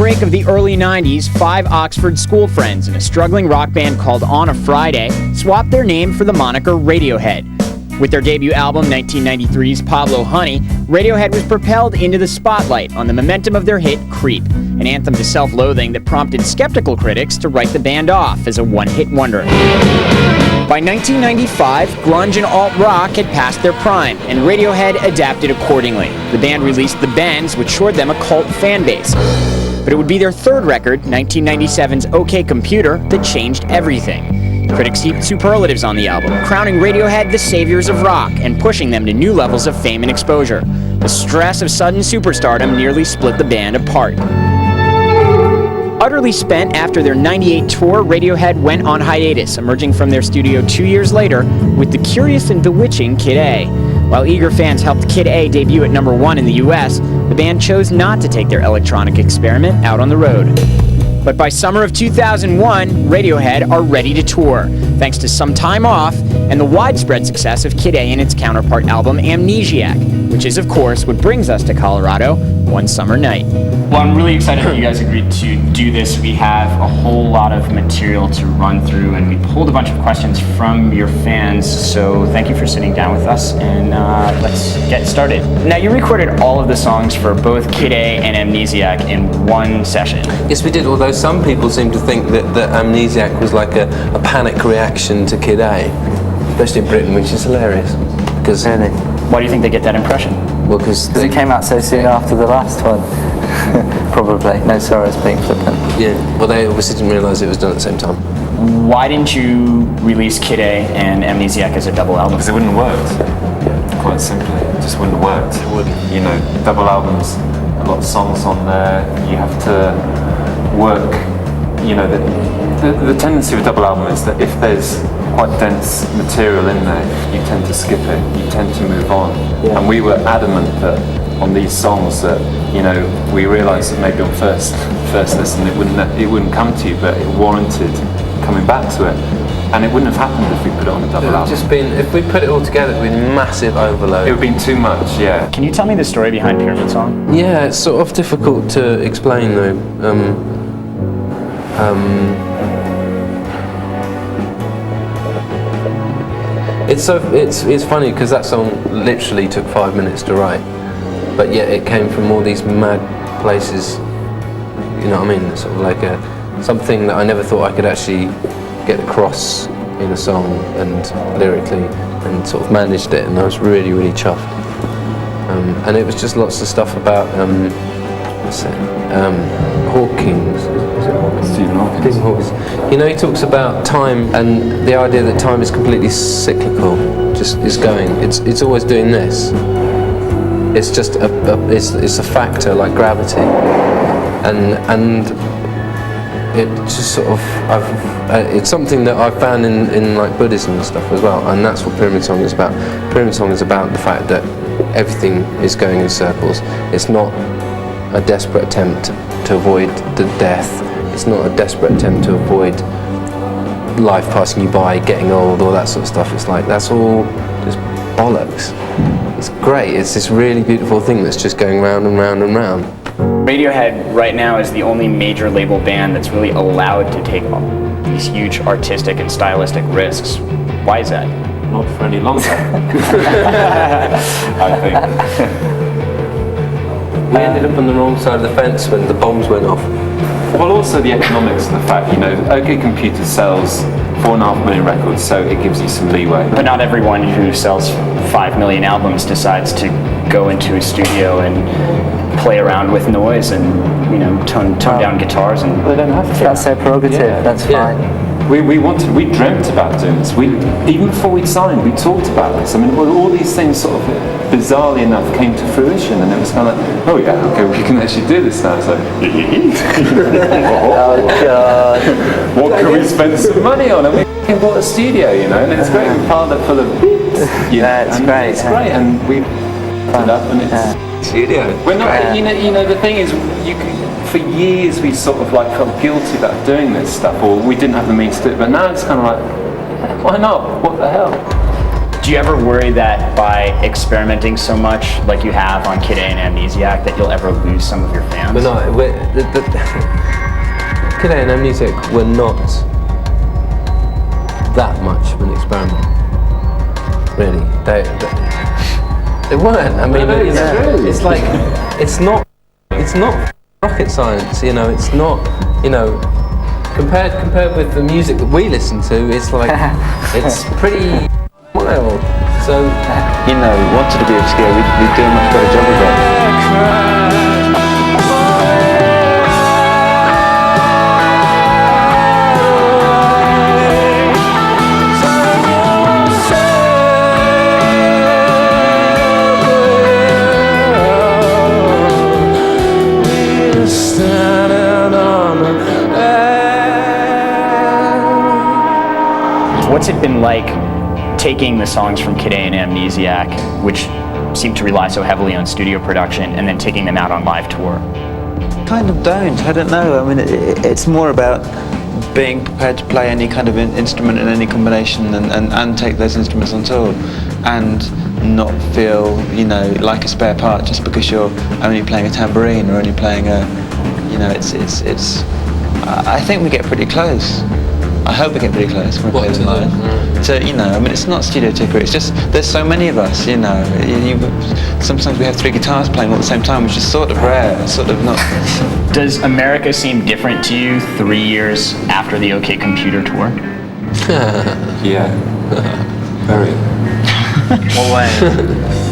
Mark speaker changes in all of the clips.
Speaker 1: outbreak of the early 90s, 5 Oxford school friends in a struggling rock band called On a Friday swapped their name for the moniker Radiohead. With their debut album, 1993's Pablo Honey, Radiohead was propelled into the spotlight on the momentum of their hit Creep, an anthem to self-loathing that prompted skeptical critics to write the band off as a one-hit wonder. By 1995, grunge and alt-rock had passed their prime, and Radiohead adapted accordingly. The band released The Bends, which shored them a cult fan base. But it would be their third record, 1997's OK Computer, that changed everything. Critics heaped superlatives on the album, crowning Radiohead the saviors of rock and pushing them to new levels of fame and exposure. The stress of sudden superstardom nearly split the band apart. Utterly spent after their '98 tour, Radiohead went on hiatus, emerging from their studio 2 years later with the curious and bewitching Kid A. While eager fans helped Kid A debut at #1 in the US, the band chose not to take their electronic experiment out on the road. But by summer of 2001, Radiohead are ready to tour, thanks to some time off and the widespread success of Kid A and its counterpart album Amnesiac, which is, of course, what brings us to Colorado one summer night. Well, I'm really excited that you guys agreed to do this. We have a whole lot of material to run through, and we pulled a bunch of questions from your fans, so thank you for sitting down with us, and let's get started. Now, you recorded all of the songs for both Kid A and Amnesiac in one session.
Speaker 2: Yes, we did, although some people seem to think that Amnesiac was like a panic reaction to Kid A, especially in Britain, which is hilarious. Because
Speaker 3: really?
Speaker 1: Why do you think they get that impression?
Speaker 2: Well, because
Speaker 3: it came out so soon after the last one. Probably. No, sorry, I was being flippant.
Speaker 2: Yeah, well, they obviously didn't realise it was done at the same time.
Speaker 1: Why didn't you release Kid A and Amnesiac as a double album?
Speaker 4: Because it wouldn't have worked. Quite simply, it just wouldn't have worked. It wouldn't. You know, double albums, a lot of songs on there. You have to work. You know, the tendency of a double album is that if there's quite dense material in there, you tend to skip it. You tend to move on. Yeah. And we were adamant that on these songs that, you know, we realised that maybe on first listen it wouldn't come to you, but it warranted coming back to it. And it wouldn't have happened if we put it on a double album.
Speaker 2: Just been, if we put it all together, it would be massive overload.
Speaker 4: It would have been too much, yeah.
Speaker 1: Can you tell me the story behind Pyramid Song?
Speaker 2: Yeah, it's sort of difficult to explain though. It's funny because that song literally took 5 minutes to write, but yet it came from all these mad places. You know what I mean? Sort of like something that I never thought I could actually get across in a song and lyrically, and sort of managed it, and I was really, really chuffed. And it was just lots of stuff about Hawkins.
Speaker 4: Stephen Hawkins.
Speaker 2: You know, he talks about time and the idea that time is completely cyclical, just is going. It's always doing this. It's just it's a factor like gravity, and it just sort of it's something that I've found in like Buddhism and stuff as well, and that's what Pyramid Song is about. Pyramid Song is about the fact that everything is going in circles. It's not a desperate attempt to avoid the death. It's not a desperate attempt to avoid life passing you by, getting old, all that sort of stuff. It's like, that's all just bollocks. It's great. It's this really beautiful thing that's just going round and round and round.
Speaker 1: Radiohead right now is the only major label band that's really allowed to take these huge artistic and stylistic risks. Why is that?
Speaker 4: Not for any longer, I think.
Speaker 2: We ended up on the wrong side of the fence when the bombs went off.
Speaker 4: Well, also the economics of the fact, you know, OK Computer sells 4.5 million records, so it gives you some leeway.
Speaker 1: But not everyone who sells 5 million albums decides to go into a studio and play around with noise and, you know, tone down guitars, and
Speaker 4: they don't have to.
Speaker 3: That's their prerogative. Yeah. That's fine.
Speaker 4: We dreamt about doing this. Even before we'd signed, we talked about this. I mean, all these things sort of, bizarrely enough, came to fruition, and it was kind of like, oh yeah, okay, we can actually do this now. So,
Speaker 3: oh God,
Speaker 4: what can we spend some money on? And we bought a studio, you know, and it's great. We piled it full of beats.
Speaker 3: Yeah, it's great.
Speaker 4: It's great, and we put it up, and it's
Speaker 2: studio.
Speaker 4: We're not, you know, the thing is, you can. For years we sort of like felt guilty about doing this stuff, or we didn't have the means to do it, but now it's kind of like, why not? What the hell?
Speaker 1: Do Do you ever worry that by experimenting so much, like you have on Kid A and Amnesiac, that you'll ever lose some of your fans?
Speaker 2: But no, Kid A and Amnesiac were not that much of an experiment. Really, they weren't. I mean, it's like it's not rocket science. You know, it's not. You know, compared with the music that we listen to, it's like it's pretty wild. So
Speaker 3: You know, we wanted to be obscure, we'd do a much better job of it.
Speaker 1: What's it been like taking the songs from Kid A and Amnesiac, which seem to rely so heavily on studio production, and then taking them out on live tour?
Speaker 3: Kind of don't, I don't know. I mean, it's more about being prepared to play any kind of instrument in any combination and take those instruments on tour and not feel, you know, like a spare part just because you're only playing a tambourine or only playing a, you know, I think we get pretty close. I hope we get pretty close when we play them live. So, you know, I mean, it's not studio trickery, it's just, there's so many of us, you know. Sometimes we have 3 guitars playing all at the same time, which is sort of rare, sort of not.
Speaker 1: Does America seem different to you 3 years after the OK Computer tour?
Speaker 4: Yeah, very.
Speaker 3: What way?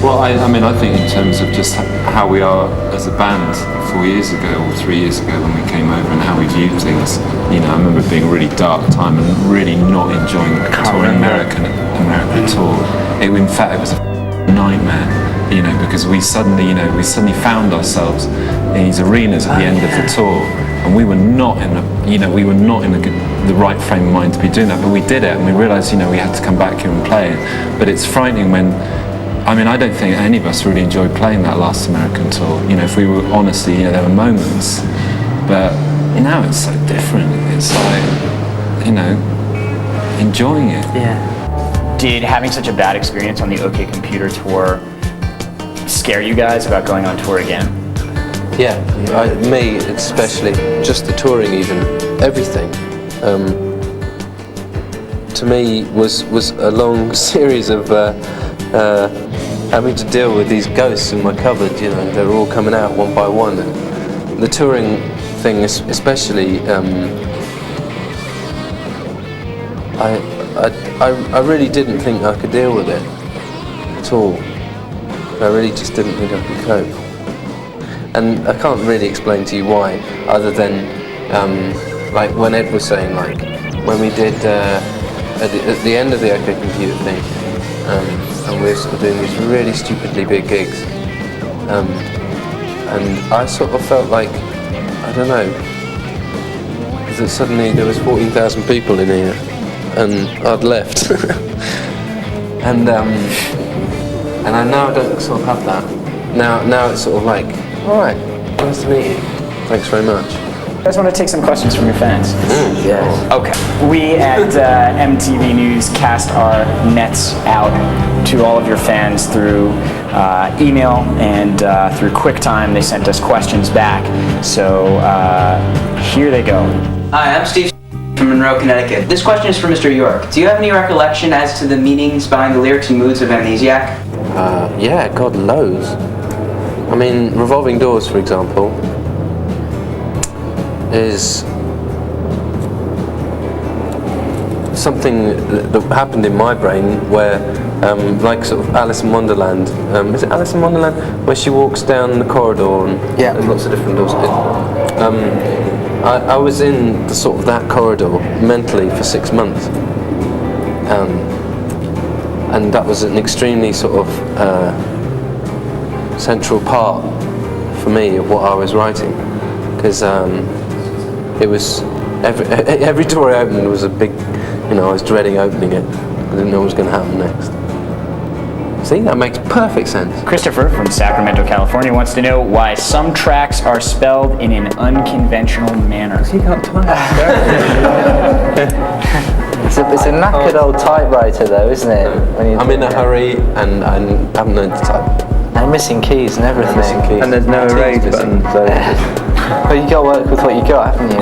Speaker 4: Well, I mean, I think in terms of just how we are as a band 4 years ago or 3 years ago when we came over and how we viewed things, you know, I remember it being a really dark time and really not enjoying the touring America tour. In fact, it was a nightmare, you know, because we suddenly found ourselves in these arenas at the end of the tour, and we were not in the right frame of mind to be doing that, but we did it, and we realised, you know, we had to come back here and play it. But it's frightening when, I mean, I don't think any of us really enjoyed playing that last American tour. You know, if we were honestly, you know, there were moments, but now it's so different. It's like, you know, enjoying it.
Speaker 3: Yeah.
Speaker 1: Did having such a bad experience on the OK Computer tour scare you guys about going on tour again?
Speaker 2: Yeah, me especially, just the touring even, everything. To me was a long series of having to deal with these ghosts in my cupboard, you know, they're all coming out one by one. And the touring thing especially, I really didn't think I could deal with it at all. I really just didn't think I could cope. And I can't really explain to you why, other than, like when Ed was saying, like, when we did, at the end of the OK Computer thing, and we were sort of doing these really stupidly big gigs, and I sort of felt like, I don't know, that suddenly there was 14,000 people in here, and I'd left. And I now don't sort of have that. Now it's sort of like, all right, nice to meet you. Thanks very much.
Speaker 1: You guys want to take some questions from your fans?
Speaker 3: Yes.
Speaker 1: Okay. We at MTV News cast our nets out to all of your fans through email and through QuickTime. They sent us questions back. So here they go.
Speaker 5: Hi, I'm Steve from Monroe, Connecticut. This question is for Mr. York. Do you have any recollection as to the meanings behind the lyrics and moods of Amnesiac?
Speaker 2: Yeah, God, loads. I mean, Revolving Doors, for example, is something that happened in my brain where, like sort of Alice in Wonderland, is it Alice in Wonderland? Where she walks down the corridor and there's lots of different doors. I was in the sort of that corridor mentally for 6 months. And that was an extremely sort of central part for me of what I was writing, because it was every door I opened was a big, you know, I was dreading opening it. I didn't know what was going to happen next. See, that makes perfect sense.
Speaker 1: Christopher from Sacramento, California wants to know why some tracks are spelled in an unconventional manner.
Speaker 3: He can't type.
Speaker 6: It's a knackered old typewriter though, isn't it?
Speaker 2: I'm in a hurry and I haven't learned to type.
Speaker 6: They're missing keys and everything.
Speaker 2: Missing keys.
Speaker 3: And there's no erase button.
Speaker 2: So
Speaker 6: Well, you got to work with what you got, haven't you?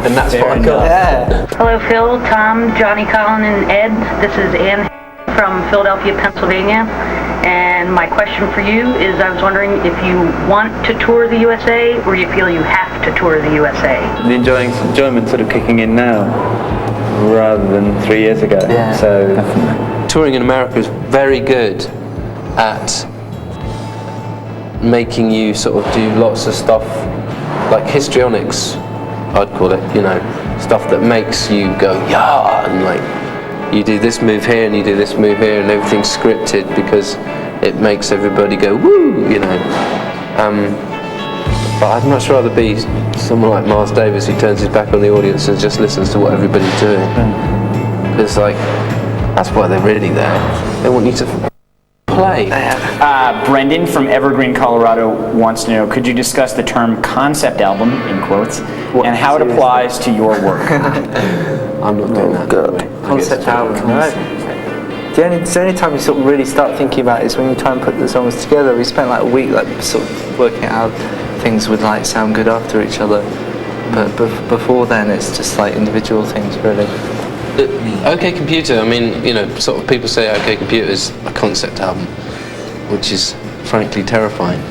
Speaker 2: and that's what I got.
Speaker 6: Yeah.
Speaker 7: Hello, Phil, Tom, Johnny, Colin, and Ed. This is Ann from Philadelphia, Pennsylvania. And my question for you is, I was wondering if you want to tour the USA or you feel you have to tour the USA.
Speaker 3: The enjoyment sort of kicking in now, rather than 3 years ago.
Speaker 6: Yeah,
Speaker 3: so
Speaker 2: Touring in America is very good at making you sort of do lots of stuff, like histrionics, I'd call it, you know, stuff that makes you go, yeah, and like, you do this move here and you do this move here and everything's scripted because it makes everybody go, woo, you know. But I'd much rather be someone like Miles Davis who turns his back on the audience and just listens to what everybody's doing. Because like, that's why they're really there. They want you to play.
Speaker 1: Brendan from Evergreen, Colorado wants to know, could you discuss the term concept album, in quotes, and how it applies to your work?
Speaker 2: I'm not doing that.
Speaker 6: Concept album, right? The only time you sort of really start thinking about it is when you try and put the songs together. We spent like a week like sort of working out how things would like sound good after each other. But before then it's just like individual things really.
Speaker 2: OK Computer, I mean, you know, sort of people say OK Computer is a concept album, which is frankly terrifying.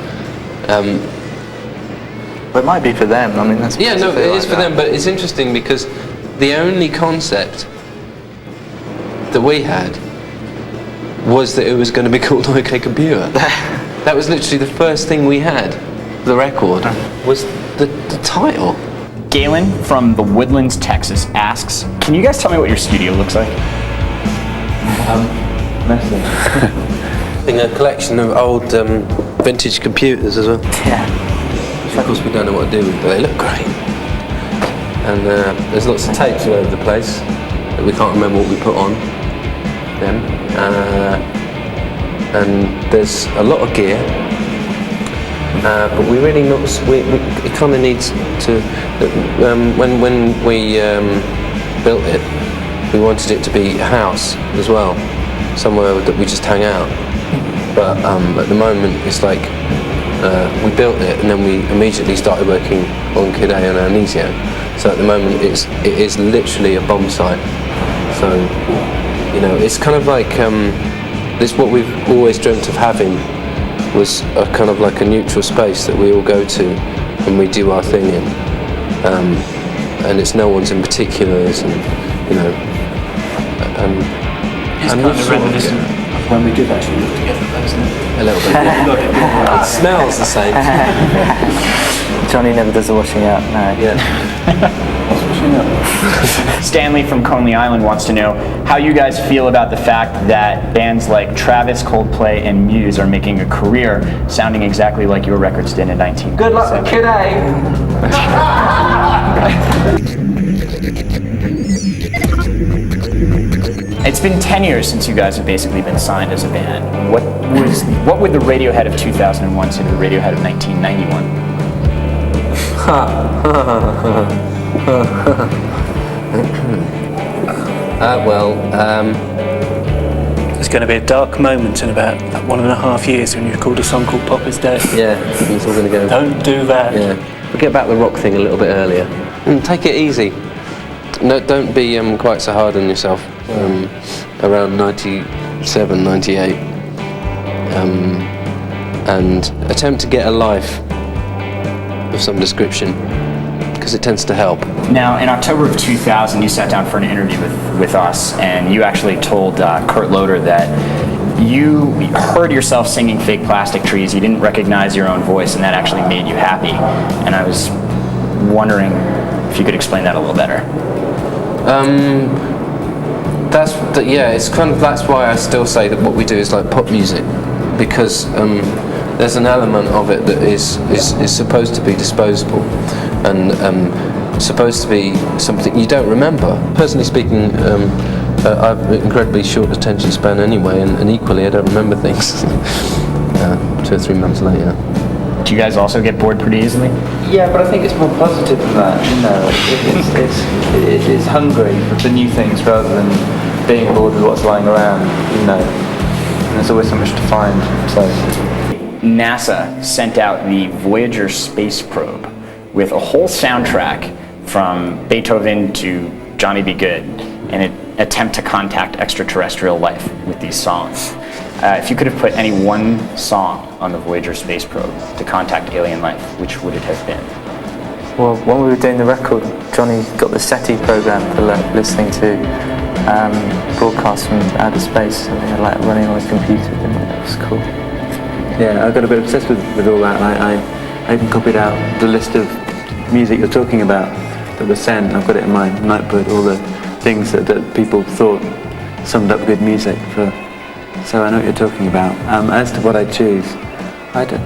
Speaker 6: But it might be for them, I mean that's...
Speaker 2: Yeah, no, it is for them, but it's interesting because the only concept that we had was that it was going to be called OK Computer. That was literally the first thing we had, the record, was the title.
Speaker 1: Galen from the Woodlands, Texas asks, can you guys tell me what your studio looks like?
Speaker 2: A collection of old vintage computers as well.
Speaker 6: Yeah.
Speaker 2: Of course we don't know what to do with, but they look great. And there's lots of tapes all over the place that we can't remember what we put on them. And there's a lot of gear, but we really not. It kind of needs to. When we built it, we wanted it to be a house as well, somewhere that we just hang out. But at the moment, it's like we built it and then we immediately started working on Kid A and Amnesiac. So at the moment, it is literally a bomb site. So you know, it's kind of like this. What we've always dreamt of having was a kind of like a neutral space that we all go to and we do our thing in. And it's no one's in particular, and you know.
Speaker 8: It's kind of reminiscent of when we did actually live together, though, isn't it?
Speaker 2: A little bit. Yeah. It smells the same.
Speaker 6: Johnny never does the washing out, no.
Speaker 2: Yeah.
Speaker 1: Stanley from Coney Island wants to know how you guys feel about the fact that bands like Travis, Coldplay, and Muse are making a career sounding exactly like your records did in 1997.
Speaker 5: Good luck with Kid A.
Speaker 1: It's been 10 years since you guys have basically been signed as a band. What would the Radiohead of 2001 say to the Radiohead of 1991?
Speaker 8: There's going to be a dark moment in about 1.5 years when you record a song called Pop Is Dead.
Speaker 2: Yeah, it's all going to go.
Speaker 8: Don't do that.
Speaker 2: Yeah, we'll get back the rock thing a little bit earlier. And take it easy. No, don't be quite so hard on yourself. Around 97, 98, and attempt to get a life of some description, because it tends to help.
Speaker 1: Now, in October of 2000, you sat down for an interview with us, and you actually told Kurt Loder that you heard yourself singing Fake Plastic Trees, you didn't recognize your own voice, and that actually made you happy. And I was wondering if you could explain that a little better.
Speaker 2: It's kind of, that's why I still say that what we do is like pop music, because there's an element of it that is supposed to be disposable and supposed to be something you don't remember. Personally speaking, I've an incredibly short attention span anyway, and equally I don't remember things 2 or 3 months later.
Speaker 1: Do you guys also get bored pretty easily?
Speaker 3: Yeah, but I think it's more positive than that. You know, it's hungry for new things rather than being bored with what's lying around. You know, and there's always so much to find. So
Speaker 1: NASA sent out the Voyager space probe with a whole soundtrack from Beethoven to Johnny B. Good in an attempt to contact extraterrestrial life with these songs. If you could have put any one song on the Voyager space probe to contact alien life, which would it have been?
Speaker 6: Well, when we were doing the record, Johnny got the SETI program for listening to broadcasts from outer space, and they had like running on a computer, and that was cool.
Speaker 3: yeah, I got a bit obsessed with all that. I even copied out the list of music you're talking about that was sent. I've got it in my notebook, all the things that people thought summed up good music for. So I know what you're talking about. As to what I choose, I don't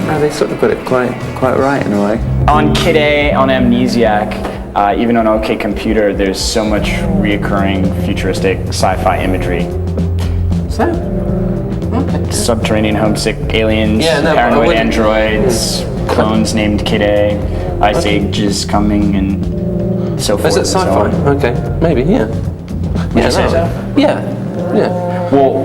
Speaker 3: know. They sort of got it quite right in a way.
Speaker 1: On Kid A, on Amnesiac, even on OK Computer, there's so much reoccurring futuristic sci-fi imagery.
Speaker 2: So, okay.
Speaker 1: Subterranean homesick aliens,
Speaker 2: Yeah, no,
Speaker 1: paranoid androids, clones named Kid A, Ice Age is coming, and so forth.
Speaker 2: Is it
Speaker 1: and so
Speaker 2: sci-fi?
Speaker 1: on.
Speaker 2: Okay, maybe, yeah.
Speaker 1: Would you say so?
Speaker 2: Yeah, yeah.
Speaker 1: Well,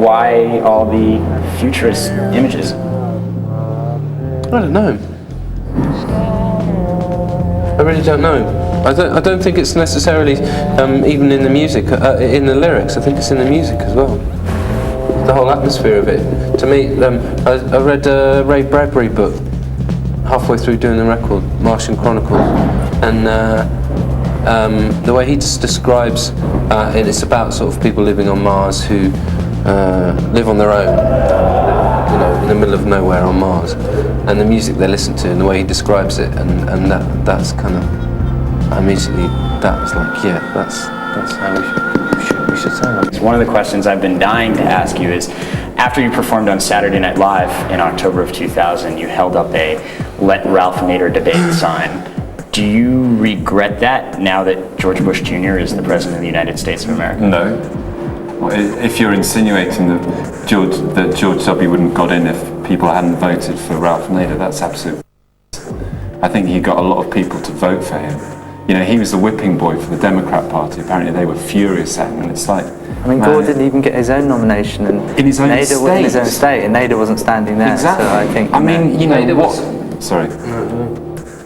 Speaker 1: why all the futurist images?
Speaker 2: I don't know. I really don't know. I don't think it's necessarily even in the music, in the lyrics. I think it's in the music as well. The whole atmosphere of it. To me, I read a Ray Bradbury book halfway through doing the record, Martian Chronicles, and the way he just describes, and it's about sort of people living on Mars who live on their own, you know, in the middle of nowhere on Mars, and the music they listen to and the way he describes it, and that's kind of immediately that was like, yeah, that's how we should sound like.
Speaker 1: One of the questions I've been dying to ask you is, after you performed on Saturday Night Live in October of 2000, you held up a "Let Ralph Nader Debate" sign. Do you regret that now that George Bush Jr. is the President of the United States of America?
Speaker 4: No. Well, if you're insinuating that George W. wouldn't have got in if people hadn't voted for Ralph Nader, that's absolute. I think he got a lot of people to vote for him. You know, he was the whipping boy for the Democrat Party. Apparently they were furious at him, and it's like...
Speaker 6: I mean, Gore didn't even get his own nomination, and
Speaker 4: in his own
Speaker 6: Nader
Speaker 4: state.
Speaker 6: was in his own state, and Nader wasn't standing there.
Speaker 4: Exactly.
Speaker 6: So I think.
Speaker 4: I mean, you know
Speaker 2: Nader
Speaker 4: what? Sorry.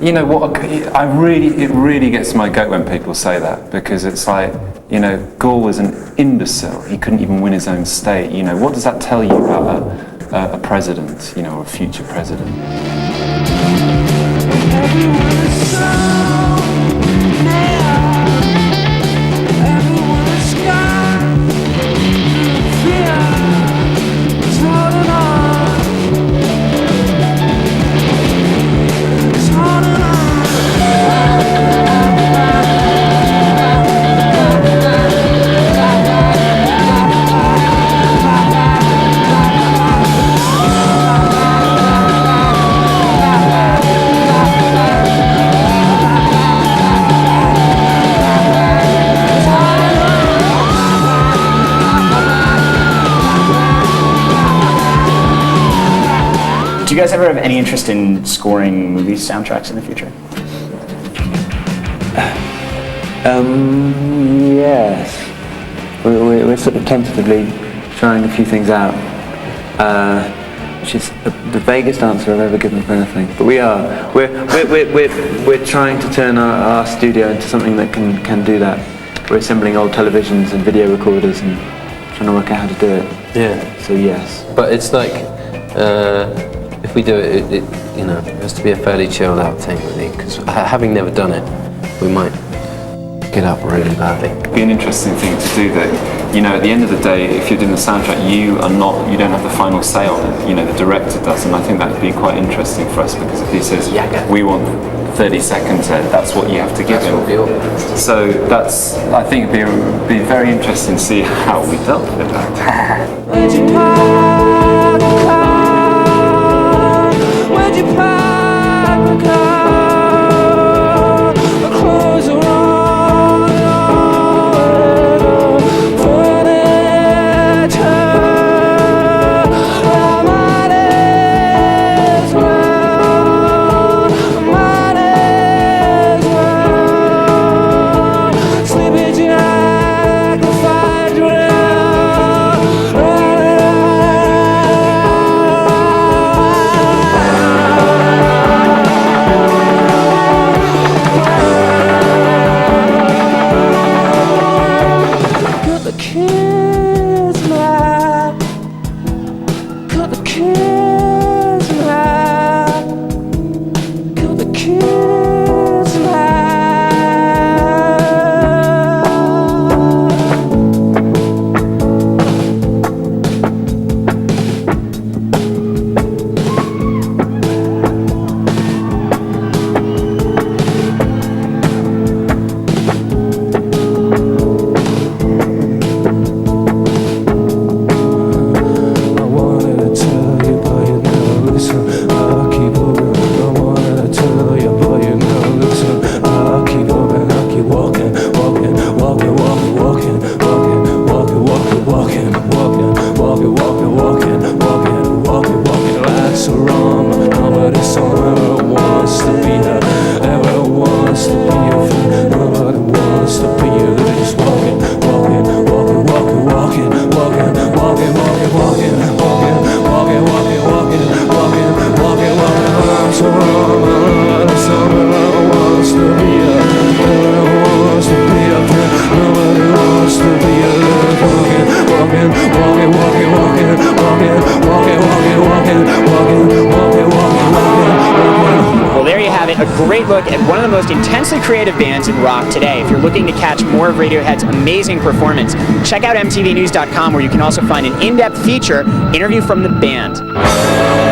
Speaker 4: You know what? It really gets my goat when people say that, because it's like, you know, Gore was an imbecile. He couldn't even win his own state. You know, what does that tell you about a president? You know, or a future president?
Speaker 1: Do you guys ever have any interest in scoring movie soundtracks in the future?
Speaker 3: Yes. We're sort of tentatively trying a few things out, which is the vaguest answer I've ever given for anything. But we're trying to turn our studio into something that can do that. We're assembling old televisions and video recorders and trying to work out how to do it.
Speaker 2: Yeah.
Speaker 3: So yes.
Speaker 2: But it's like, if we do it, it has to be a fairly chilled out thing, really, because having never done it, we might get up really badly.
Speaker 4: It'd be an interesting thing to do though. You know, at the end of the day, if you're doing the soundtrack, you don't have the final say on it. You know, the director does, and I think that'd be quite interesting for us, because if he says, we want 30 seconds, that's what you have to give him. So that's, I think it'd be very interesting to see how we dealt with that.
Speaker 1: a great look at one of the most intensely creative bands in rock today. If you're looking to catch more of Radiohead's amazing performance, check out MTVnews.com, where you can also find an in-depth feature interview from the band.